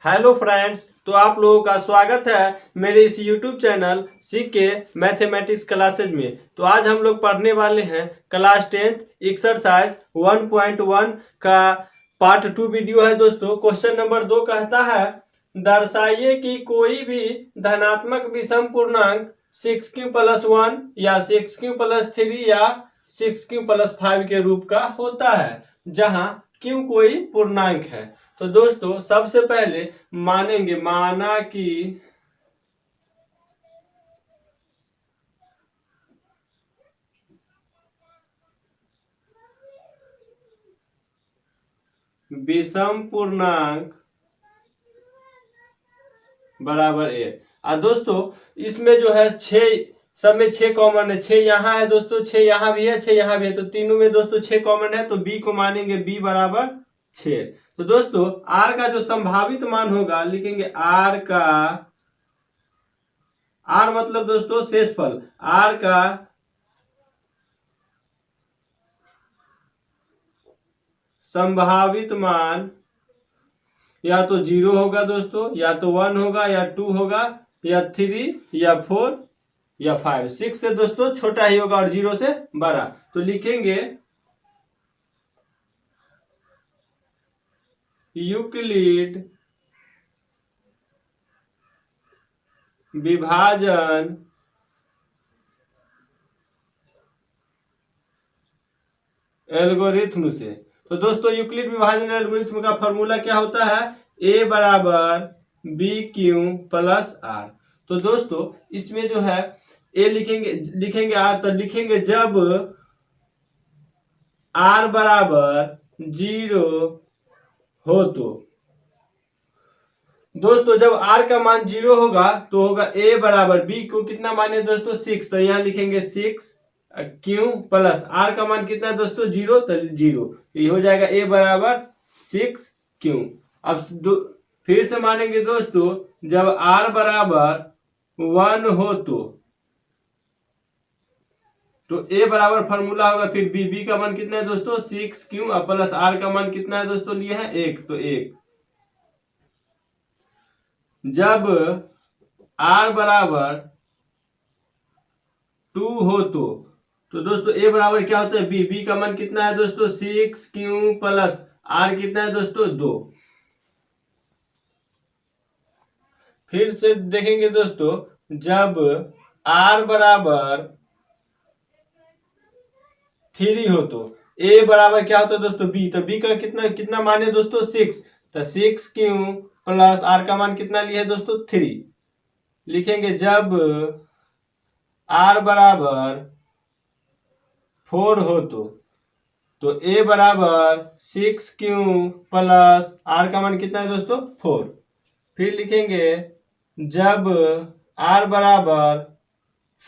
Hello friends, तो आप लोगों का स्वागत है मेरे इस YouTube channel CK mathematics classes में। तो आज हम लोग पढ़ने वाले हैं क्लास 10th एक्सरसाइज 1.1 का पार्ट 2 वीडियो है दोस्तों। क्वेश्चन नंबर 2 कहता है दर्शाइए कि कोई भी धनात्मक विषम पूर्णांक 6q+1 या 6q+3 या 6q+5 के रूप का होता है जहां q कोई पूर्णांक है। तो दोस्तों सबसे पहले माना कि विषम पूर्णांक बराबर ए। दोस्तों इसमें जो है 6 सब में 6 कॉमन है। 6 यहाँ है दोस्तों, 6 यहाँ भी है, 6 यहाँ भी है, तो तीनों में दोस्तों 6 कॉमन है, तो बी को मानेंगे b बराबर 6। तो दोस्तों r का जो संभावित मान होगा लिखेंगे r का, r मतलब दोस्तों शेषफल, r का संभावित मान या तो 0 होगा दोस्तों, या तो 1 होगा, या 2 होगा, या 3 या 4 या 5। 6 से दोस्तों छोटा ही होगा और 0 से बड़ा। तो लिखेंगे यूक्लिड विभाजन एल्गोरिथ्म से। तो दोस्तों यूक्लिड विभाजन एल्गोरिथ्म का फॉर्मूला क्या होता है? a बराबर BQ+R। तो दोस्तों इसमें जो है a लिखेंगे r, तो लिखेंगे जब r बराबर 0 हो तो दोस्तों जब r का मान 0 होगा तो होगा a बराबर b को कितना माने दोस्तों 6, तो यहाँ लिखेंगे 6q प्लस r का मान कितना है दोस्तों 0, तो 0, ये हो जाएगा a बराबर 6q। अब फिर से मानेंगे दोस्तों जब r बराबर 1 हो तो a बराबर फॉर्मूला होगा फिर b का मान कितना है दोस्तों 6q प्लस r का मान कितना है दोस्तों लिए है 1, तो 1। जब r बराबर 2 हो तो दोस्तों a बराबर क्या होता है b का मान कितना है दोस्तों 6q प्लस r कितना है दोस्तों 2। फिर से देखेंगे दोस्तों जब r बराबर 3 हो तो a बराबर क्या होता है दोस्तों b, तो b का कितना मान है दोस्तों 6, तो 6q प्लस r का मान कितना लिया है दोस्तों 3। लिखेंगे जब r बराबर 4 हो तो a बराबर 6q प्लस r का मान कितना है दोस्तों 4। फिर लिखेंगे जब r बराबर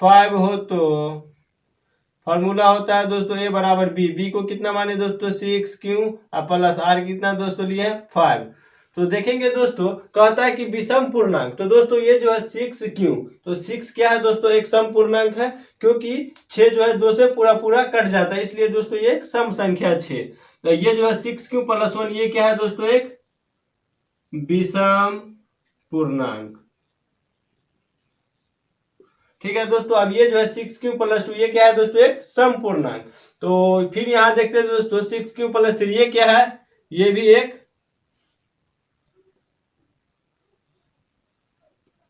5 हो तो फॉर्मूला होता है दोस्तों a बराबर b को कितना माने दोस्तों 6q प्लस r कितना दोस्तों लिए 5। तो देखेंगे दोस्तों कहता है कि विषम पूर्णांक, तो दोस्तों ये जो है 6q, तो 6 क्या है दोस्तों एक सम पूर्णांक है, क्योंकि 6 जो है 2 से पूरा कट जाता है, इसलिए दोस्तों ये एक सम संख्या 6। तो ये जो है 6q+1 ये क्या है दोस्तों एक विषम पूर्णांक। ठीक है दोस्तों, अब ये जो है 6q+2 ये क्या है दोस्तों एक सम पूर्णांक। तो फिर यहां देखते हैं दोस्तों 6q+3 ये क्या है, ये भी एक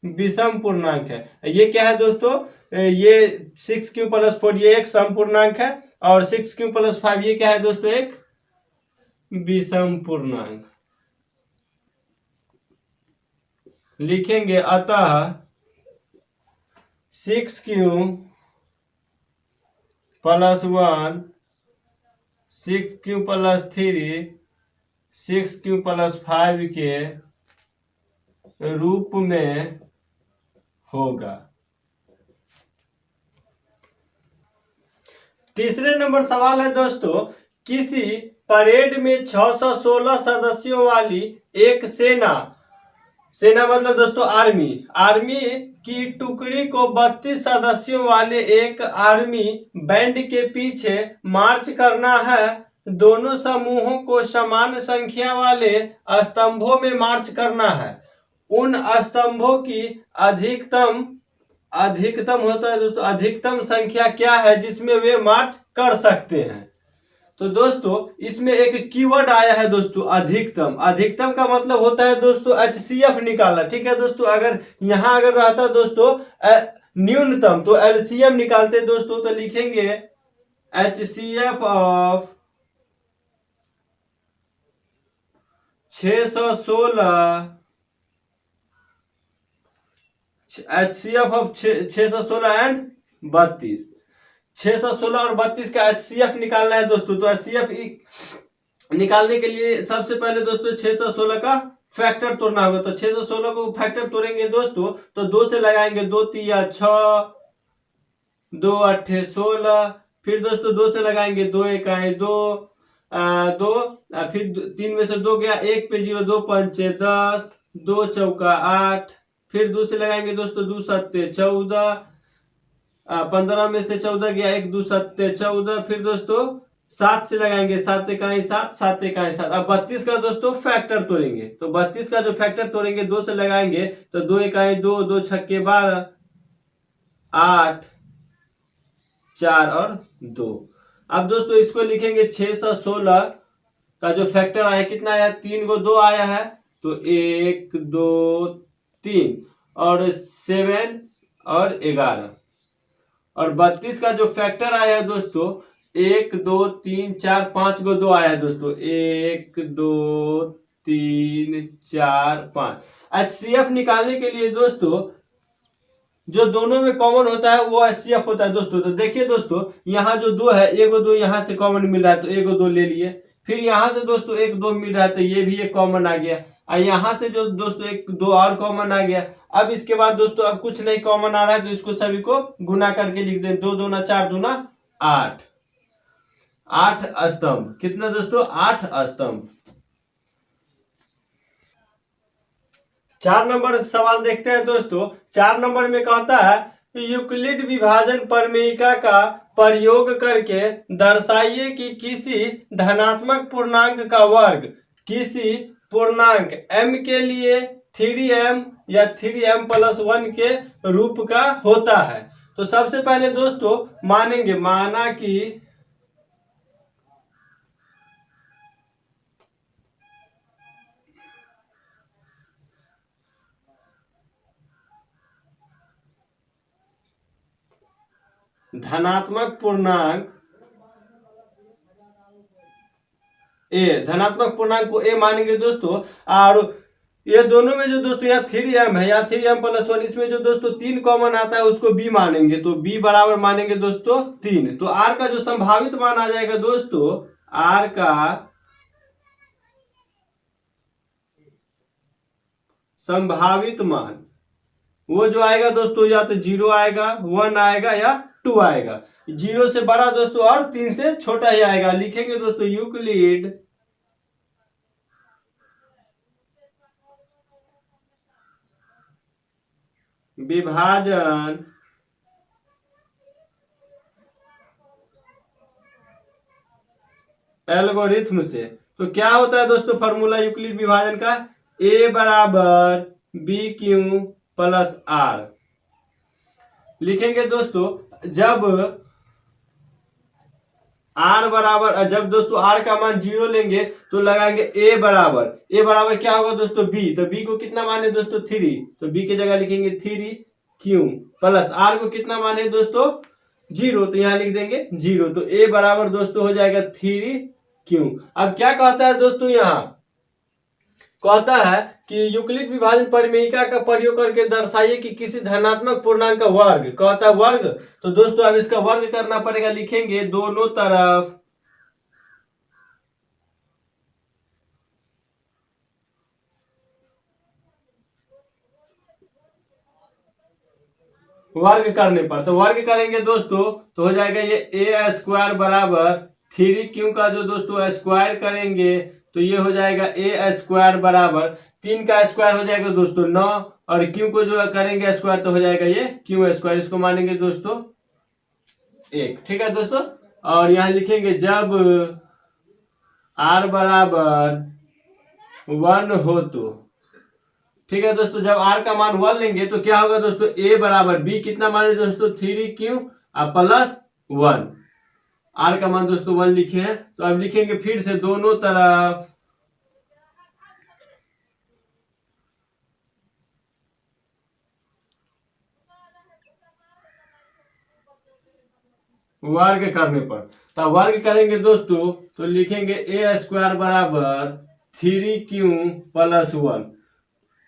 विषम पूर्णांक है। ये क्या है दोस्तों, ये 6q+4 ये एक सम पूर्णांक है, और 6q+5 ये क्या है दोस्तों एक विषम पूर्णांक। लिखेंगे अतः 6q+1 6q+3 6q+5 के रूप में होगा। तीसरे नंबर सवाल है दोस्तों, किसी परेड में 616 सदस्यों वाली एक सेना मतलब दोस्तों आर्मी की टुकड़ी को 32 सदस्यों वाले एक आर्मी बैंड के पीछे मार्च करना है दोनों समूहों को समान संख्या वाले स्तंभों में मार्च करना है, उन स्तंभों की अधिकतम अधिकतम होता है दोस्तों, अधिकतम संख्या क्या है जिसमें वे मार्च कर सकते हैं। तो दोस्तों इसमें एक कीवर्ड आया है दोस्तों, अधिकतम। अधिकतम का मतलब होता है दोस्तों HCF निकालना। ठीक है दोस्तों, अगर यहां अगर रहता दोस्तों न्यूनतम तो LCM निकालते दोस्तों, तो लिखेंगे HCF of 616, HCF of 616 and 32, 616 और 32 का HCF निकालना है दोस्तों। तो HCF निकालने के लिए सबसे पहले दोस्तों 616 का फैक्टर तोड़ना होगा। तो 616 को फैक्टर तोड़ेंगे दोस्तों, तो 2 से लगाएंगे, 2 तिया 6, 2 अट्ठे 16, फिर दोस्तों 2 से लगाएंगे, 2 एकाएं 2, 2 फिर 3 में से 2 गया, 1 पे 0, 2 पंचे 10, 2 चौका 8, फिर 2 से लगाएंगे दोस्तों, 2 सत्ते 14, 15 में से 14 गया, 1 2 सत्ते 14, फिर दोस्तों 7 से लगाएंगे, 7 इकाई 7, 7 इकाई 7। अब 32 का दोस्तों फैक्टर तोड़ेंगे, तो 32 का जो फैक्टर तोड़ेंगे, 2 से लगाएंगे तो 2 इकाई 2, 2 छक्के 12, 8, 4 और 2। अब दोस्तों इसको लिखेंगे 616 का जो फैक्टर आया कितना आया, 3 को 2 आया है, तो 1 2 3 और 7 और 11। और 32 का जो फैक्टर आया है दोस्तों 1 2 3 4 5 को 2 आया है दोस्तों, 1 2 3 4 5। HCF निकालने के लिए दोस्तों जो दोनों में कॉमन होता है वो HCF होता है दोस्तों। तो देखिए दोस्तों यहाँ जो 2 है, 1 2 यहाँ से कॉमन मिल रहा है, तो 1 2 ले लिए, फिर यहाँ से दोस्तों 1 2 मिल रहा है, तो ये भी एक कॉमन आ गया, और यहाँ से जो दोस्तों 1 2 और कॉमन आ गया। अब इसके बाद दोस्तों अब कुछ नहीं कॉमन आ रहा है, तो इसको सभी को गुना करके लिख दें, 2 दूना 4 दूना 8, 8 स्तंभ। कितना दोस्तों, 8 स्तंभ। 4 नंबर सवाल देखते हैं दोस्तों। 4 नंबर में कहता है यूक्लिड विभाजन प्रमेयिका का प्रयोग करके दर्शाइए कि किसी धनात्मक पूर्णांक का वर्ग किसी पूर्णांक m के लिए 3m या 3m + 1 के रूप का होता है। तो सबसे पहले दोस्तों मानेंगे, माना कि धनात्मक पूर्णांक ए, धनात्मक पूर्णांक को ए मानेंगे दोस्तों। और ये दोनों में जो दोस्तों यहाँ 3m है, यहाँ 3m + 1, इसमें जो दोस्तों 3 कॉमन आता है उसको b मानेंगे, तो b बराबर मानेंगे दोस्तों 3। तो r का जो संभावित मान आ जाएगा दोस्तों, r का संभावित मान वो जो आएगा दोस्तों या तो 0 आएगा, 1 आएगा या 2 आएगा। 0 से बड़ा दोस्तों और 3 से छोटा ही आएगा। लिखेंगे दोस्तों यूक्लिड विभाजन एल्गोरिथम से। तो क्या होता है दोस्तों फॉर्मूला यूक्लिड विभाजन का, a बराबर BQ + R। लिखेंगे दोस्तों जब r बराबर, जब दोस्तों r का मान 0 लेंगे तो लगाएंगे a बराबर क्या होगा दोस्तों b, तो b को कितना माने दोस्तों 3, तो b की जगह लिखेंगे 3q प्लस r को कितना माने दोस्तों 0, तो यहाँ लिख देंगे 0, तो a बराबर दोस्तों हो जाएगा 3q। अब क्या कहता है दोस्तों, यहाँ कहता है कि यूक्लिड विभाजन प्रमेयिका का प्रयोग करके दर्शाइए कि किसी धनात्मक पूर्णांक का वर्ग, कहता है वर्ग, तो दोस्तों अब इसका वर्ग करना पड़ेगा। लिखेंगे दोनों तरफ वर्ग करने पर, तो वर्ग करेंगे दोस्तों तो हो जाएगा ये a² बराबर 3q का जो दोस्तों स्क्वायर करेंगे तो ये हो जाएगा a² बराबर 3 का स्क्वायर हो जाएगा दोस्तों 9, और q को जो करेंगे स्क्वायर तो हो जाएगा ये q², इसको मानेंगे दोस्तों 1। ठीक है दोस्तों, और यहाँ लिखेंगे जब आर बराबर 1 हो तो ठीक है दोस्तों, जब आर का मान 1 लेंगे तो क्या होगा दोस्तों, ए बराबर बी कितना माने दोस्तों 3 क्यू प्लस 1। आर का मान दोस्तों 1 लिखे हैं, तो अब लिखेंगे फिर से दोनों तरफ वर्ग करने पर। तो वर्ग करेंगे दोस्तों तो लिखेंगे ए स्क्वायर बराबर 3 क्यू प्लस 1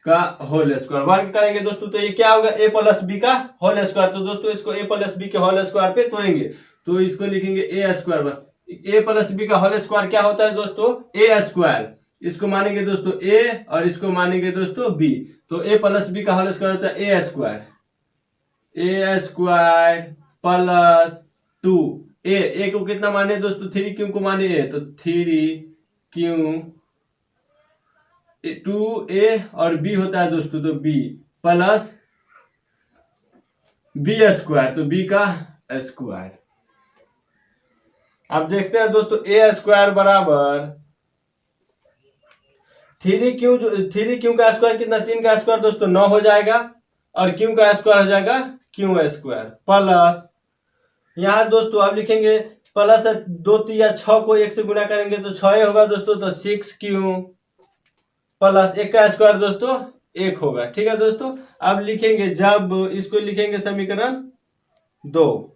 का होल स्क्वायर। वर्ग करेंगे दोस्तों तो ये क्या होगा, ए प्लस बी का होल स्क्वायर। तो दोस्तों इसको ए प्लस बी के होल स्क्वायर पे तोड़ेंगे तो इसको लिखेंगे ए स्क्वायर। ए प्लस बी का होल स्क्वायर क्या होता है दोस्तों, ए स्क्वायर। इसको मानेंगे दोस्तों ए और इसको मानेंगे दोस्तों बी, तो ए प्लस बी का होल स्क्वायर होता है ए स्क्वायर। ए स्क्वायर प्लस 2 ए को कितना माने दोस्तों 3 क्यू को माने ए, तो 3 क्यू 2a और b होता है दोस्तों, तो b प्लस बी स्क्वायर, तो b का स्क्वायर। अब देखते हैं दोस्तों ए स्क्वायर बराबर 3 क्यू का स्क्वायर कितना, 3 का स्क्वायर दोस्तों 9 हो जाएगा और क्यू का स्क्वायर हो जाएगा क्यू स्क्वायर प्लस, यहाँ दोस्तों आप लिखेंगे प्लस 2 या 6 को 1 से गुना करेंगे तो 6 होगा दोस्तों, तो 6 क्यू प्लस 1 का स्क्वायर दोस्तों 1 होगा। ठीक है दोस्तों, अब लिखेंगे जब इसको लिखेंगे समीकरण 2।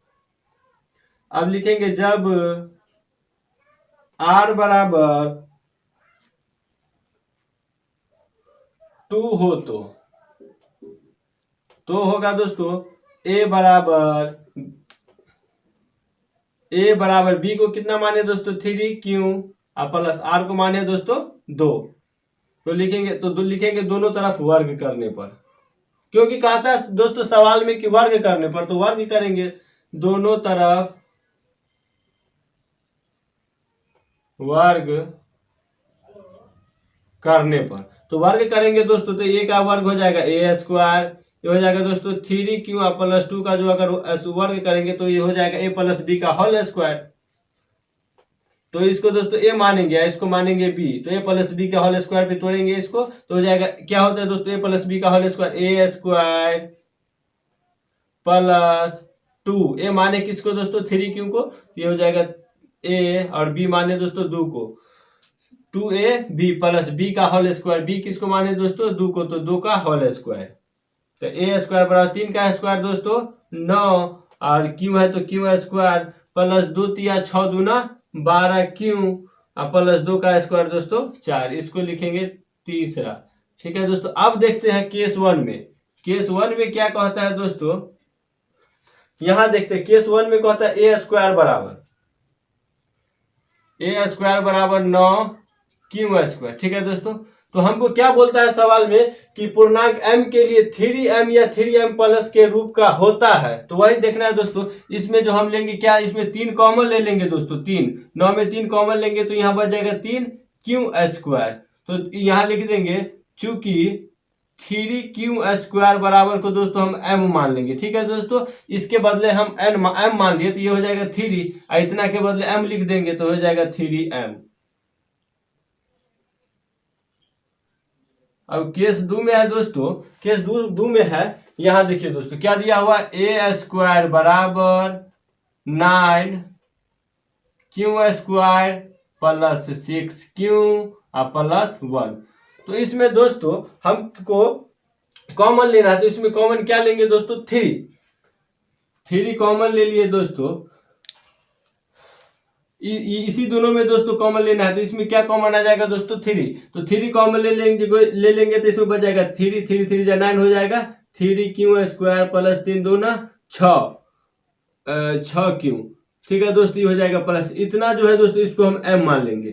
अब लिखेंगे जब r बराबर 2 हो तो होगा दोस्तों a बराबर b को कितना माने दोस्तों 3 क्यू प्लस r को माने दोस्तों 2। तो लिखेंगे दोनों तरफ वर्ग करने पर, क्योंकि कहता है दोस्तों सवाल में कि वर्ग करने पर, तो वर्ग करेंगे दोनों तरफ वर्ग करने पर। तो वर्ग करेंगे दोस्तों तो ए का वर्ग हो जाएगा ए स्क्वायर, ये हो जाएगा दोस्तों 3 क्यू प्लस 2 का जो अगर वर्ग करेंगे तो ये हो जाएगा ए प्लस बी का होल स्क्वायर। तो इसको दोस्तों ए मानेंगे, इसको मानेंगे बी, तो ए प्लस बी का होल स्क्वायर पे तोड़ेंगे इसको तो हो जाएगा क्या होता है दोस्तों, ए प्लस बी का होल स्क्वायर ए स्क्वायर प्लस 2, ए माने किसको दोस्तों 3 क्यू को, ये हो जाएगा ए और बी माने दोस्तों 2 को, 2ab प्लस बी का होल स्क्वायर, बी किसको माने दोस्तों 2 को, तो 2 का होल स्क्वायर। तो ए स्क्वायर बराबर 3 का स्क्वायर दोस्तों 9 और क्यू है तो क्यू स्क्वायर प्लस 2 या 6 दूना 12 क्यू प्लस 2 का स्क्वायर दोस्तों 4, इसको लिखेंगे तीसरा। ठीक है दोस्तों, अब देखते हैं केस 1 में। केस 1 में क्या कहता है दोस्तों, यहां देखते हैं केस 1 में कहता है ए स्क्वायर बराबर 9 क्यू स्क्वायर। ठीक है दोस्तों, तो हमको क्या बोलता है सवाल में कि पूर्णांक m के लिए 3m या 3m प्लस के रूप का होता है, तो वही देखना है दोस्तों। इसमें जो हम लेंगे क्या, इसमें 3 कॉमन ले लेंगे दोस्तों, 3 9 में 3 कॉमन लेंगे तो यहाँ बच जाएगा 3 क्यू स्क्वायर। तो यहाँ लिख देंगे चूंकि 3 क्यू स्क्वायर बराबर को दोस्तों हम m मान लेंगे। ठीक है दोस्तों, इसके बदले हम m मान लिए तो ये हो जाएगा 3, इतना के बदले m लिख देंगे तो हो जाएगा 3m। अब केस 2 में है दोस्तों, केस 2 में है, यहां देखिए दोस्तों क्या दिया हुआ, ए स्क्वायर बराबर 9 Q square plus 6 Q plus 1। तो इसमें दोस्तों हमको कॉमन लेना है, तो इसमें कॉमन क्या लेंगे दोस्तों 3 कॉमन ले लिए दोस्तों। इसी दोनों में दोस्तों कॉमन लेना है, तो इसमें क्या कॉमन आ जाएगा दोस्तों 3, तो 3 कॉमन ले लेंगे तो इसमें बच जाएगा 3 3 3 जा 9 हो जाएगा, 3 क्यू स्क्वायर प्लस 3 दूना 6 क्यू। ठीक है दोस्तों, ये हो जाएगा प्लस इतना जो है दोस्तों इसको हम m मान लेंगे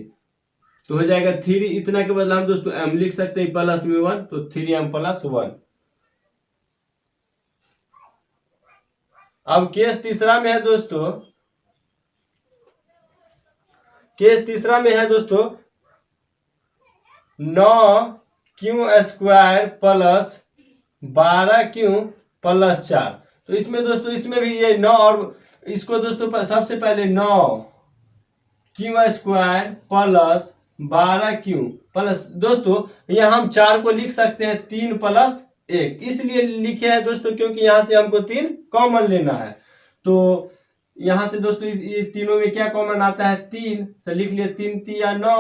तो हो जाएगा 3, इतना के बदले हम दोस्तों m लिख सकते हैं प्लस में 1, तो 3m प्लस 1। अब केस तीसरा में है दोस्तों, केस तीसरा में है दोस्तों 9 Q square plus 12 Q plus 4। तो इसमें दोस्तों इसमें भी ये 9 और इसको दोस्तों सबसे पहले 9 Q square plus 12 Q plus दोस्तों यहाँ हम 4 को लिख सकते हैं 3 प्लस 1, इसलिए लिखे हैं दोस्तों क्योंकि यहाँ से हमको 3 कॉमन लेना है। तो यहाँ से दोस्तों ये तीनों में क्या कॉमन आता है 3, तो लिख लिए 3 तिया 9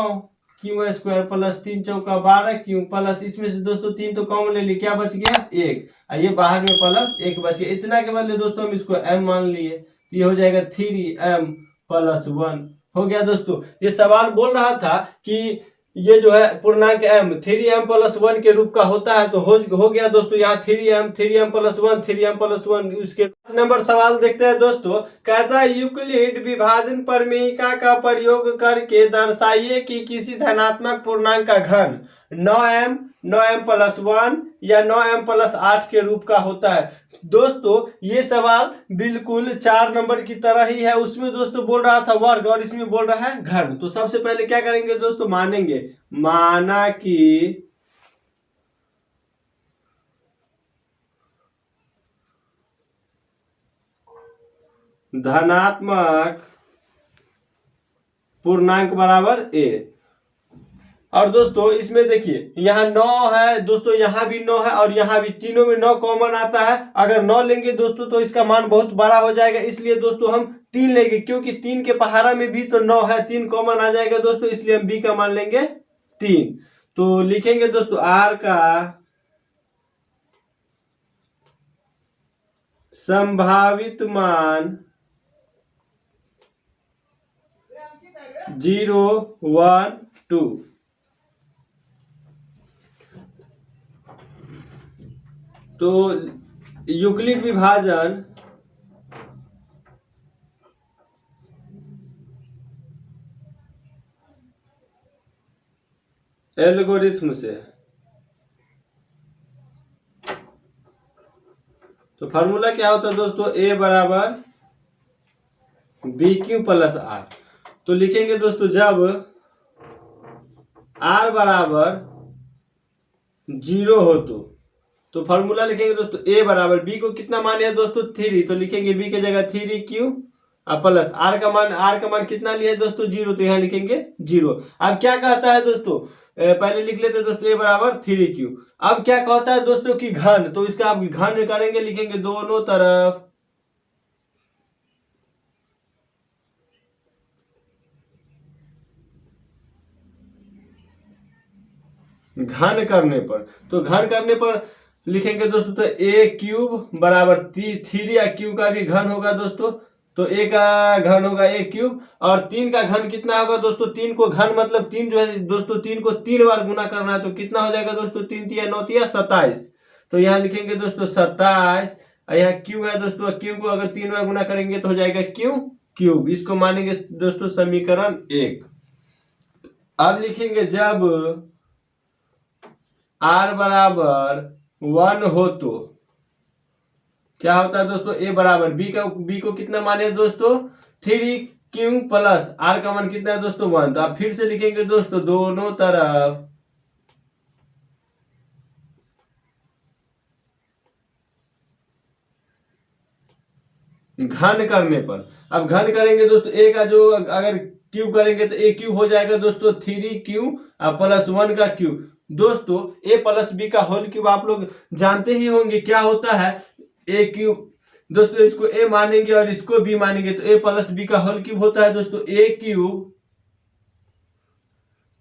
क्यू स्क्वायर प्लस 3 चौका 12 क्यू प्लस इसमें से दोस्तों 3 तो कॉमन ले लिए, क्या बच गया 1, ये बाहर में प्लस 1 बच गया। इतना के बदले दोस्तों हम इसको m मान लिए, तो ये हो जाएगा 3m प्लस 1 हो गया। दोस्तों ये सवाल बोल रहा था कि ये जो है पूर्णांक m 3m प्लस 1 के रूप का होता है, तो हो गया दोस्तों यहाँ 3m प्लस 1 3m प्लस 1। उसके नंबर सवाल देखते हैं दोस्तों। कहता है यूक्लिड विभाजन प्रमेयिका का प्रयोग करके दर्शाइए कि किसी धनात्मक पूर्णांक का घन 9m प्लस 1 या 9m प्लस 8 के रूप का होता है। दोस्तों ये सवाल बिल्कुल 4 नंबर की तरह ही है, उसमें दोस्तों बोल रहा था वर्ग और इसमें बोल रहा है घन। तो सबसे पहले क्या करेंगे दोस्तों, मानेंगे, माना कि धनात्मक पूर्णांक बराबर a। और दोस्तों इसमें देखिए यहाँ 9 है दोस्तों, यहाँ भी 9 है और यहाँ भी, तीनों में 9 कॉमन आता है। अगर 9 लेंगे दोस्तों तो इसका मान बहुत बड़ा हो जाएगा, इसलिए दोस्तों हम 3 लेंगे, क्योंकि 3 के पहाड़ा में भी तो 9 है, 3 कॉमन आ जाएगा दोस्तों, इसलिए हम b का मान लेंगे 3। तो लिखेंगे दोस्तों r का संभावित मान 0 1 2। तो यूक्लिड विभाजन एल्गोरिथम से, तो फार्मूला क्या होता है दोस्तों, a बराबर बी क्यू प्लस आर। तो लिखेंगे दोस्तों जब r बराबर 0 हो तो फार्मूला लिखेंगे दोस्तों a बराबर b को कितना मान है दोस्तों 3, तो लिखेंगे b की जगह 3q प्लस r का मान कितना लिया है दोस्तों 0, तो यहाँ लिखेंगे 0। अब क्या कहता है दोस्तों, पहले लिख लेते हैं दोस्तों a बराबर 3q। अब क्या कहता है दोस्तों कि घन, तो इसका आप घन करेंगे, लिखेंगे दोनों तरफ घन करने पर, तो घन करने पर लिखेंगे दोस्तों तो a क्यूब बराबर 3 या क्यू का भी घन होगा दोस्तों, तो a का घन होगा a क्यूब, और 3 का घन कितना होगा दोस्तों, 3 को घन मतलब 3 जो है दोस्तों 3 को 3 बार गुना करना है, तो कितना हो जाएगा दोस्तों 3 तिया 9 तिया 27। तो यहाँ लिखेंगे दोस्तों 27, यहाँ क्यू है दोस्तों, क्यू को अगर 3 बार गुना करेंगे तो हो जाएगा क्यू क्यूब, इसको मानेंगे दोस्तों समीकरण 1। अब लिखेंगे जब r बराबर 1 हो तो क्या होता है दोस्तों, a बराबर b को कितना माने दोस्तों 3q प्लस r का मान कितना है दोस्तों 1। तो आप फिर से लिखेंगे दोस्तों दोनों तरफ घन करने पर, अब घन करेंगे दोस्तों a का जो अगर क्यूब करेंगे तो a क्यूब हो जाएगा दोस्तों 3q प्लस 1 का क्यूब। दोस्तों a प्लस b का होल क्यूब आप लोग जानते ही होंगे क्या होता है, a क्यूब दोस्तों, इसको a मानेंगे और इसको b मानेंगे, तो a प्लस b का होल क्यूब होता है दोस्तों a cube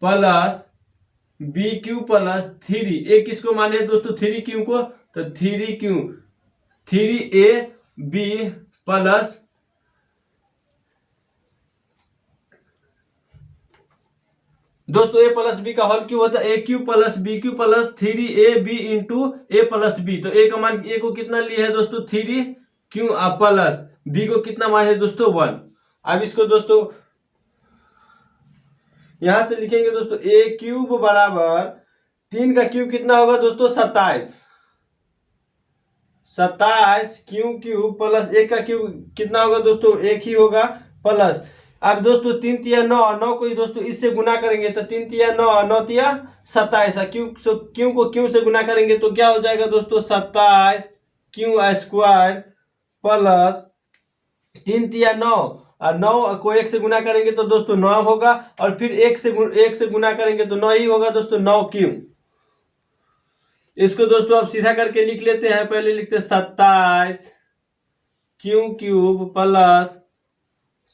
plus b cube plus 3। a किसको माने दोस्तों 3q को, तो 3q 3ab प्लस दोस्तों a प्लस बी का होल क्यूब होता है a cube plus b cube plus 3ab into a plus b। तो a का मान a को कितना लिए है दोस्तों 3q प्लस b को कितना मान है दोस्तों 1। अब इसको दोस्तों यहां से लिखेंगे दोस्तों a क्यूब बराबर 3 का क्यूब कितना होगा दोस्तों 27 क्यू क्यूब प्लस 1 का क्यूब कितना होगा दोस्तों 1 ही होगा प्लस। अब दोस्तों 3 तिया 9 को ही दोस्तों इससे गुना करेंगे, तो 3 तिया 9 तिया 27, क्यू को क्यू से गुना करेंगे तो क्या हो जाएगा दोस्तों 27 क्यू स्क्वायर प्लस 3 तिया 9 और 9 को 1 से गुना करेंगे तो दोस्तों 9 होगा, और फिर 1 से गुना करेंगे तो 9 ही होगा दोस्तों, 9 क्यों। इसको दोस्तों अब सीधा करके लिख लेते हैं। पहले लिखते 27 Q cube plus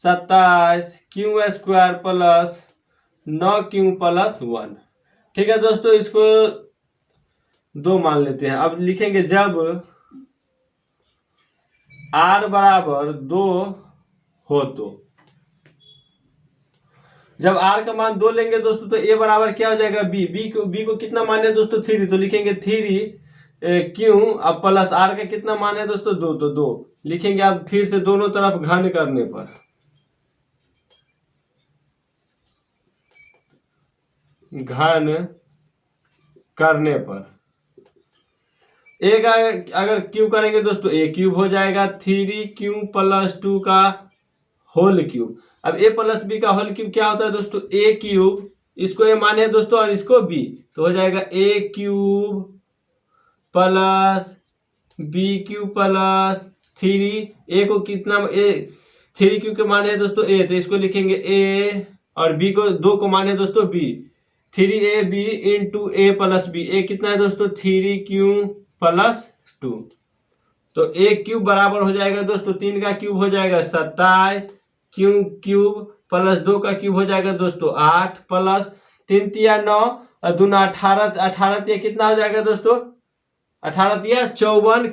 27 Q square plus 9 Q plus 1। ठीक है दोस्तों, इसको 2 मान लेते हैं। अब लिखेंगे जब r बराबर 2 हो तो, जब r का मान 2 लेंगे दोस्तों तो a बराबर क्या हो जाएगा b को कितना मान है दोस्तों 3, तो लिखेंगे 3 क्यू अब प्लस r का कितना मान है दोस्तों 2, तो 2 लिखेंगे। अब फिर से दोनों तरफ घन करने पर, घन करने पर एक अगर क्यूब करेंगे दोस्तों a क्यूब हो जाएगा, 3 क्यू प्लस 2 का होल क्यूब। अब a प्लस बी का होल क्यूब क्या होता है दोस्तों a क्यूब, इसको a माने दोस्तों और इसको b, तो हो जाएगा a cube plus b cube plus 3। a को कितना a 3 क्यूब के माने है दोस्तों a, तो इसको लिखेंगे a, और b को 2 को माने दोस्तों b, 3ab into a plus b। a कितना है दोस्तों 3 क्यूब प्लस 2, तो a क्यूब बराबर हो जाएगा दोस्तों 3 का क्यूब हो जाएगा 27 क्यूब प्लस 2 का क्यूब हो जाएगा दोस्तों 8 प्लस 3 तिया 9 और 2 18, 18 तिया कितना हो जाएगा दोस्तों 18 तिया 54,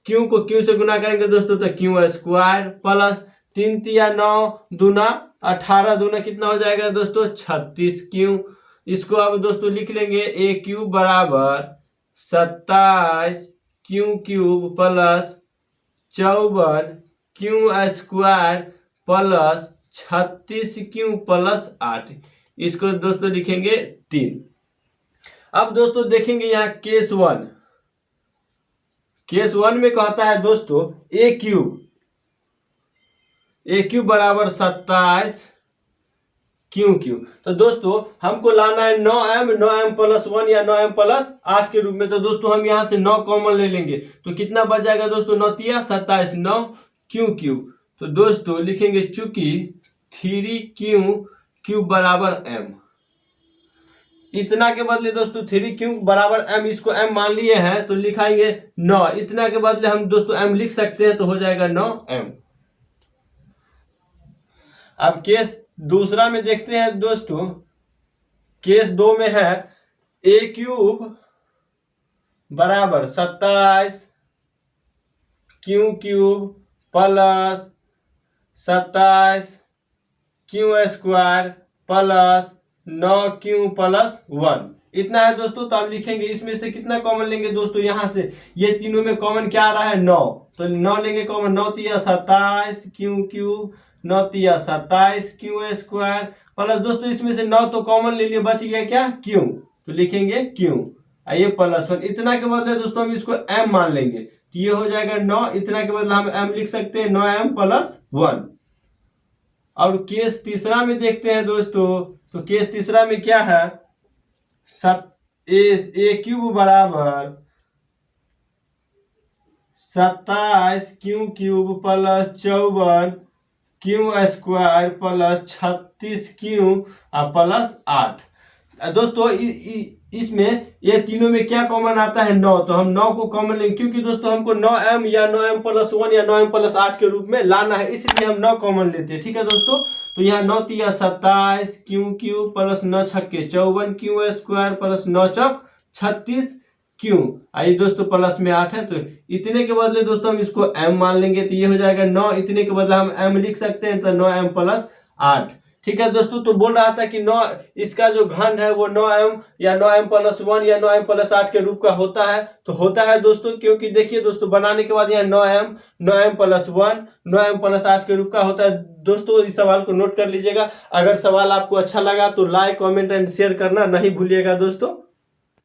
क्यू को क्यू से गुना करेंगे दोस्तों तो क्यू स्क्वायर प्लस 3 तिया 9 दूना 18 दूना कितना हो जाएगा दोस्तों 36 क्यू। इसको अब दोस्तों लिख लेंगे a क्यूब बराबर 27 Q cube plus 54 Q square plus 36 Q plus 8। इसको दोस्तों लिखेंगे 3। अब दोस्तों देखेंगे यहाँ केस 1। केस 1 में कहता है दोस्तों a क्यूब बराबर 27 क्यू क्यूब। तो दोस्तों हमको लाना है 9m प्लस 1 या 9m प्लस 8 के रूप में, तो दोस्तों हम यहाँ से 9 कॉमन ले लेंगे तो कितना बच जाएगा दोस्तों 9 तिया 27, 9 क्यू क्यूब। तो दोस्तों लिखेंगे चूंकि 3 क्यू क्यूब बराबर m, इतना के बदले दोस्तों 3 क्यूब बराबर m, इसको m मान लिए हैं तो लिखाएंगे 9, इतना के बदले हम दोस्तों m लिख सकते हैं तो हो जाएगा 9m। अब केस दूसरा में देखते हैं दोस्तों। केस 2 में है a क्यूब बराबर 27 Q cube plus 27 Q square plus 9 Q plus 1, इतना है दोस्तों। तो आप लिखेंगे इसमें से कितना कॉमन लेंगे दोस्तों, यहाँ से ये तीनों में कॉमन क्या आ रहा है 9, तो 9 लेंगे कॉमन, 9 तिया 27 क्यू क्यूब 9 तिया 27 क्यू स्क्वायर प्लस दोस्तों इसमें से 9 तो कॉमन ले लिए, बच गया क्या क्यू, तो लिखेंगे क्यू ये प्लस 1। इतना के बदले दोस्तों हम इसको m मान लेंगे तो ये हो जाएगा 9, इतना के बदले हम m लिख सकते हैं 9m प्लस 1। और केस तीसरा में देखते हैं दोस्तों। तो केस तीसरा में क्या है a क्यूब बराबर 27 Q cube plus 54 Q square plus 36 Q plus 8। दोस्तों इसमें ये तीनों में क्या कॉमन आता है 9, तो हम 9 को कॉमन लेंगे क्योंकि दोस्तों हमको 9m या 9m प्लस 1 या 9m प्लस 8 के रूप में लाना है, इसलिए हम 9 कॉमन लेते हैं। ठीक है दोस्तों, तो यहाँ 9 तिया 27 क्यू क्यूब प्लस 9 छक्के 54 क्यू स्क्वायर प्लस 9 चौक 36 क्यू, आइए दोस्तों प्लस में 8 है, तो इतने के बदले दोस्तों हम इसको m मान लेंगे तो ये हो जाएगा 9, इतने के बदले हम m लिख सकते हैं तो 9m प्लस 8। ठीक है दोस्तों, तो बोल रहा था कि 9 इसका जो घन है वो 9m या 9m प्लस 1 या 9m प्लस 8 के रूप का होता है, तो होता है दोस्तों क्योंकि देखिए दोस्तों बनाने के बाद यहाँ 9m प्लस 1 9m प्लस 8 के रूप का होता है। दोस्तों इस सवाल को नोट कर लीजिएगा। अगर सवाल आपको अच्छा लगा तो लाइक कमेंट एंड शेयर करना नहीं भूलिएगा दोस्तों।